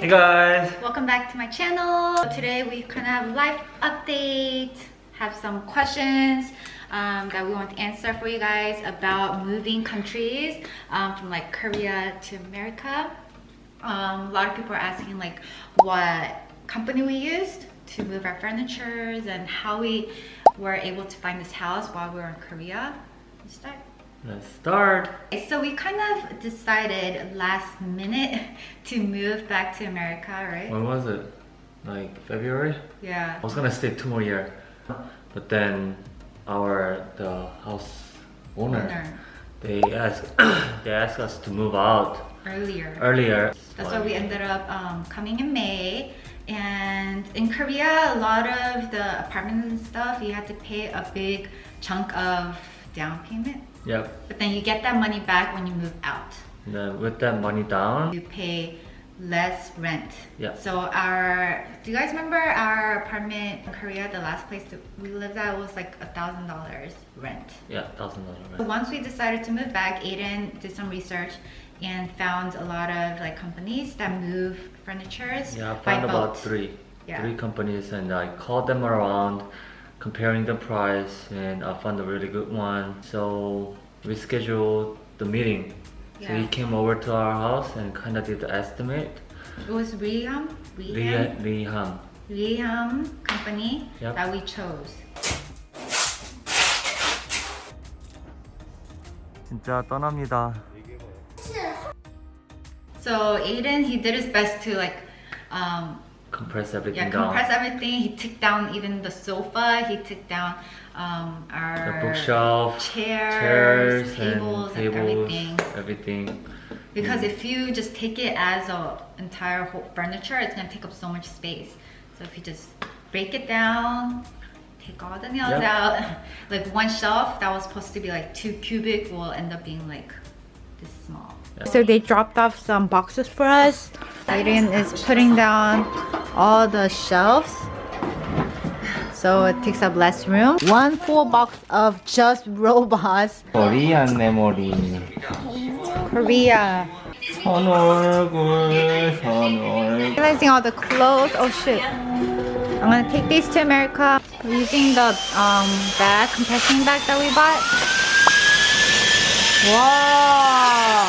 Hey guys! Welcome back to my channel. Today we kind of have a life update, have some questions that we want to answer for you guys about moving countries from like Korea to America. A lot of people are asking like what company we used to move our furnitures and how we were able to find this house while we were in Korea. Let's start! So we kind of decided last minute to move back to America, right? When was it? Like February? Yeah. I was gonna stay 2 more years, but then the house owner. they asked us to move out earlier. That's why we ended up coming in May. And in Korea, a lot of the apartments and stuff, you had to pay a big chunk of down payment. Yep. But then you get that money back when you move out. And then with that money down, you pay less rent. Yeah. So do you guys remember our apartment in Korea, the last place that we lived at was like $1,000 rent. Yeah, $1,000 rent. So once we decided to move back, Aiden did some research and found a lot of like companies that move furnitures. Yeah, I found about three companies, and I called them around, comparing the price, and I found a really good one. So we scheduled the meeting. Yeah. So he came over to our house and kind of did the estimate. It was Riham company that we chose. 진짜 떠납니다. So Aiden, he did his best to like compress everything down. Compress everything. He took down even the sofa. He took down our the bookshelf, chairs, tables, and everything. Because if you just take it as a entire whole furniture, it's gonna take up so much space. So if you just break it down, take all the nails out, like one shelf that was supposed to be like 2 cubic will end up being like this small. So they dropped off some boxes for us. Aiden is putting down all the shelves, so it takes up less room. One full box of just robots. Korean memory. Korea. Realizing all the clothes. Oh shit. I'm gonna take these to America. We're using the compression bag that we bought. Wow.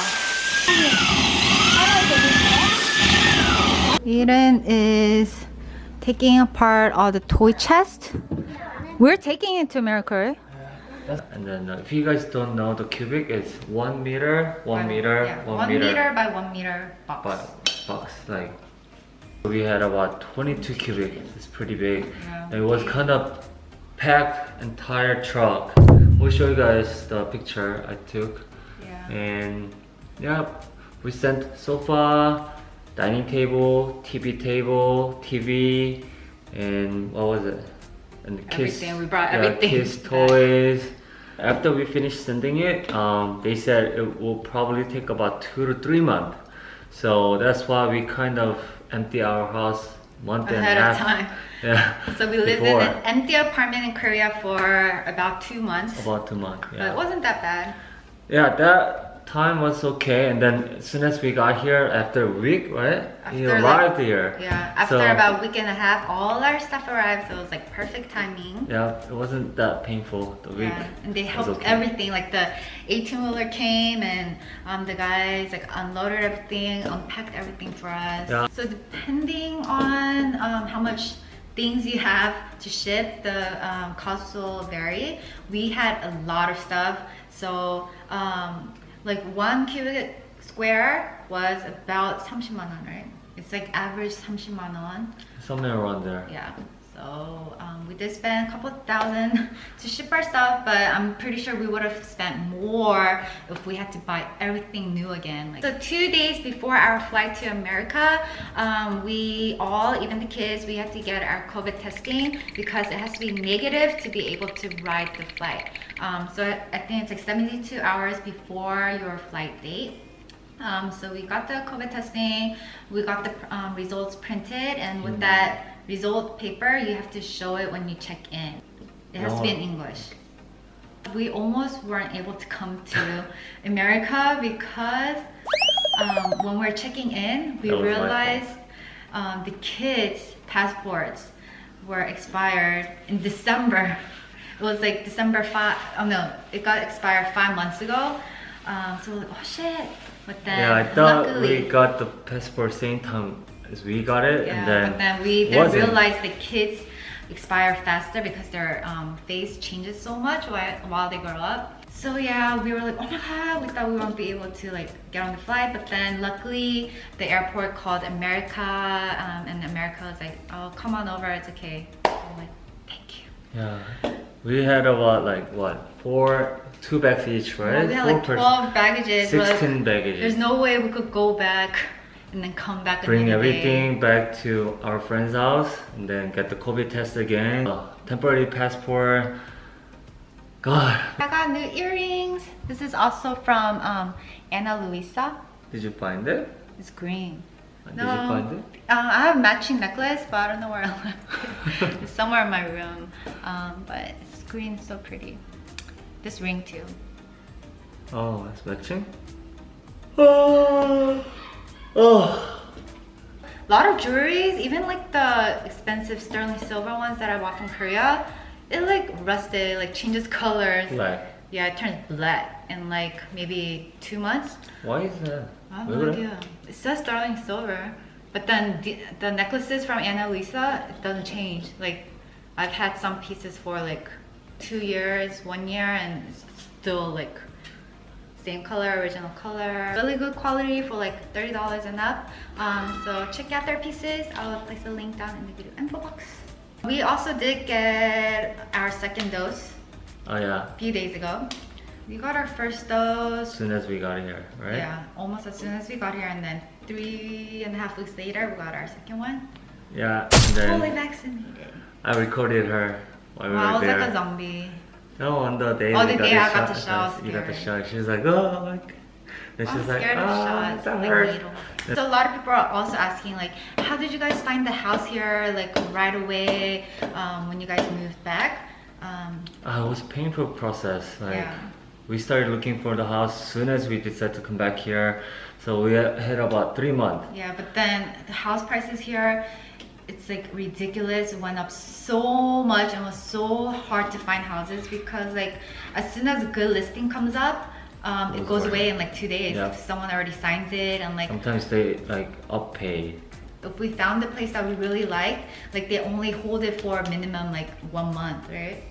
Aiden is taking apart all the toy chest. We're taking it to America, right? And then if you guys don't know, the cubic is 1 meter, 1 meter, 1 meter by 1 meter box. Like we had about 22 cubic. It's pretty big. Yeah. And it was kind of packed entire truck. We'll show you guys the picture I took. Yeah. And yeah, we sent sofa, dining table, TV, and what was it? And the kids. Everything. We brought everything. Kids toys. After we finished sending it, they said it will probably take about 2 to 3 months. So that's why we kind of empty our house month ahead and a half. of time. Yeah. So we lived in an empty apartment in Korea for about 2 months. About 2 months. Yeah. But it wasn't that bad. Yeah, that time was okay, and then as soon as we got here, after a week, right? We arrived here. Yeah, after about a week and a half, all our stuff arrived, so it was like perfect timing. Yeah, it wasn't that painful, the week. Yeah, and they helped everything, like the 18-wheeler came and the guys like unloaded everything, unpacked everything for us. Yeah. So depending on how much things you have to ship, the cost will vary. We had a lot of stuff, so like 1 cubic square was about 30만 원, right? It's like average 30만 원. Somewhere around there. Yeah. So we did spend a couple thousand to ship our stuff, but I'm pretty sure we would have spent more if we had to buy everything new again. So 2 days before our flight to America, we all, even the kids, we had to get our COVID testing because it has to be negative to be able to ride the flight. So I think it's like 72 hours before your flight date. So we got the COVID testing, we got the results printed, and with that result paper, you have to show it when you check in. It has to be in English. We almost weren't able to come to America because when we're checking in, we realized the kids' passports were expired in December. It was like December 5. Oh no, it got expired 5 months ago. So we're like, oh shit. But then Yeah, I thought luckily, we got the passport same time as we got it, yeah, and but then we didn't realize the kids expire faster because their face changes so much while they grow up. So yeah, we were like, oh my god, we thought we won't be able to like get on the flight, but then luckily the airport called America, and America was like, oh, come on over, it's okay. So we're like, thank you. yeah, we had about like what, 2 bags each, right? Well, we had like 12 baggages. 16 baggages. There's no way we could go back and then come back Bring another everything day. back to our friend's house and then get the COVID test again. Temporary passport. God. I got new earrings. This is also from Ana Luisa. Did you find it? It's green. Did you find it? I have a matching necklace, but I don't know where I left it. It's somewhere in my room. But it's green, so pretty. This ring too. Oh, it's matching? Oh. Oh. A lot of jewelries, even like the expensive sterling silver ones that I bought from Korea, it like rusted, like changes colors. Black. Yeah, it turns black in like maybe 2 months. Why is that? I have no idea. It says sterling silver, but then the necklaces from Ana Luisa, it doesn't change. Like I've had some pieces for like 2 years, 1 year, and it's still like same color, original color. Really good quality for like $30 and up. So check out their pieces. I'll place a link down in the video info box. We also did get our second dose Oh yeah. a few days ago. We got our first dose. As soon as we got here, right? Yeah, almost as soon as we got here, and then 3.5 weeks later, we got our second one. Yeah. And then Fully vaccinated. I recorded her while we Wow, I were was there. like a zombie. No, on the day Oh, we the got day the I got shot, the shot, you got the scared. shot. She was like, oh, like. Then I'm she's like, scared of oh, shots, that like hurt. needles. So a lot of people are also asking like, how did you guys find the house here like right away when you guys moved back? It was a painful process. Like Yeah. we started looking for the house as soon as we decided to come back here. So we had about 3 months. Yeah, but then the house prices here, it's like ridiculous. It went up so much and it was so hard to find houses because like as soon as a good listing comes up, it goes away in like 2 days. Yeah. If someone already signs it, and like Sometimes they like uppay. if we found a place that we really like they only hold it for a minimum like 1 month, right?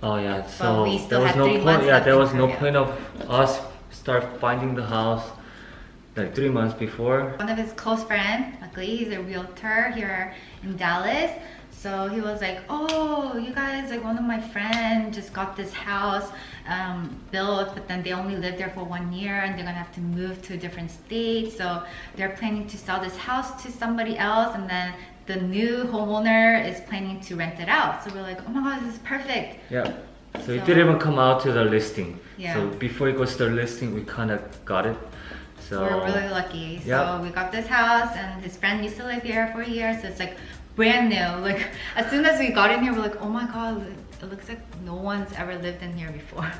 Oh yeah, so we still there was had no 3 point. months Yeah, left there in was no Korea. point of us start finding the house like 3 months before. One of his close friends, luckily he's a realtor here in Dallas. So he was like, oh, you guys, like one of my friends just got this house built, but then they only lived there for 1 year and they're gonna have to move to a different state. So they're planning to sell this house to somebody else, and then the new homeowner is planning to rent it out. So we're like, oh my god, this is perfect. Yeah. So it So- didn't even come out to the listing. Yeah. So before it goes to the listing, we kind of got it. So We're really lucky. So Yeah. we got this house, and his friend used to live here for a year, so it's like brand new. Like as soon as we got in here, we're like, oh my god, it looks like no one's ever lived in here before.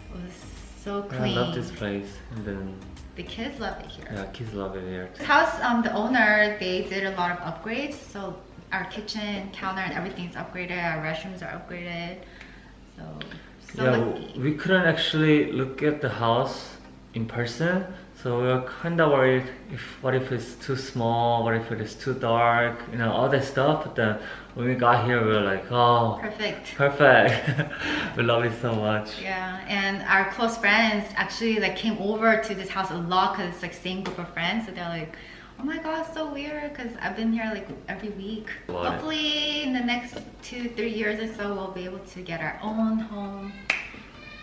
It was so I clean. love this place, and then The kids love it here. yeah, kids love it here. This house, the owner, they did a lot of upgrades. So our kitchen, counter, and everything's upgraded. Our restrooms are upgraded. So Yeah, lucky. we couldn't actually look at the house in person, so we were kind of worried what if it's too small, what if it is too dark, you know, all that stuff. But then when we got here, we were like, oh, Perfect. perfect. We love it so much. Yeah, and our close friends actually like came over to this house a lot because it's like same group of friends. So they're like, oh my god, it's so weird because I've been here like every week. Love it. Hopefully in the next 2-3 years or so we'll be able to get our own home.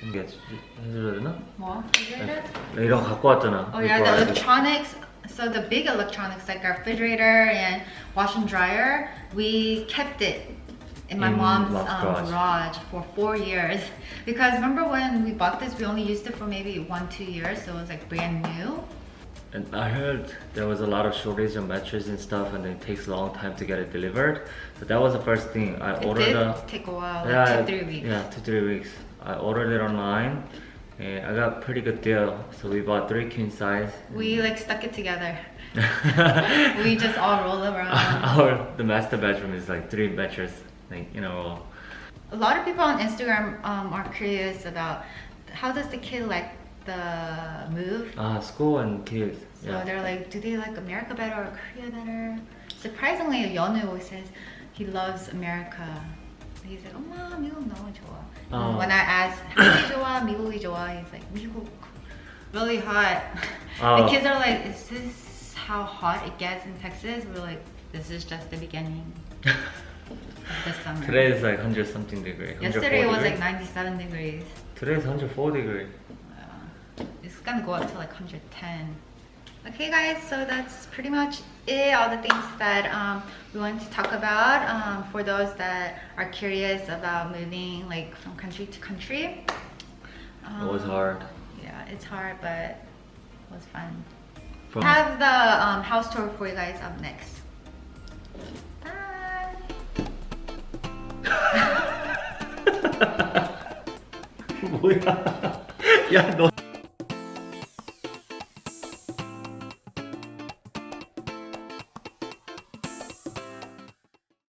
이게 해줘야 되나? 뭐? refrigerator? 이런 거 갖고 왔잖아. Oh yeah, the electronics. So the big electronics like our refrigerator and wash and dryer, we kept it in my In mom's mom's garage for 4 years. Because remember when we bought this, we only used it for maybe 1-2 years, so it was like brand new. And I heard there was a lot of shortage of mattress and stuff, and it takes a long time to get it delivered. So that was the first thing I It ordered. did take a while, like 2-3 weeks. Yeah, 2-3 weeks. I ordered it online, Okay, I got pretty good deal. So we bought 3 king size. We like stuck it together. We just all roll around. The master bedroom is like 3 bedrooms, like in a row. A lot of people on Instagram are curious about how does the kid like the move. School and kids. So Yeah. they're like, do they like America better or Korea better? Surprisingly, Yeonu always says he loves America. He's like, 엄마 미국 너무 좋아. And when I ask, 한국이 좋아, 미국이 좋아? He's like, 미국. Really hot. The kids are like, is this how hot it gets in Texas? We're like, this is just the beginning of the summer. Today is like 100 something degree. Yesterday was like 104 97 degrees. Today is 104 degree. It's gonna go up to like 110. Okay guys, so that's pretty much it, all the things that we wanted to talk about for those that are curious about moving like from country to country. It was hard. Yeah, it's hard, but it was fun. From I have the house tour for you guys up next. Bye! 뭐야? 야, 너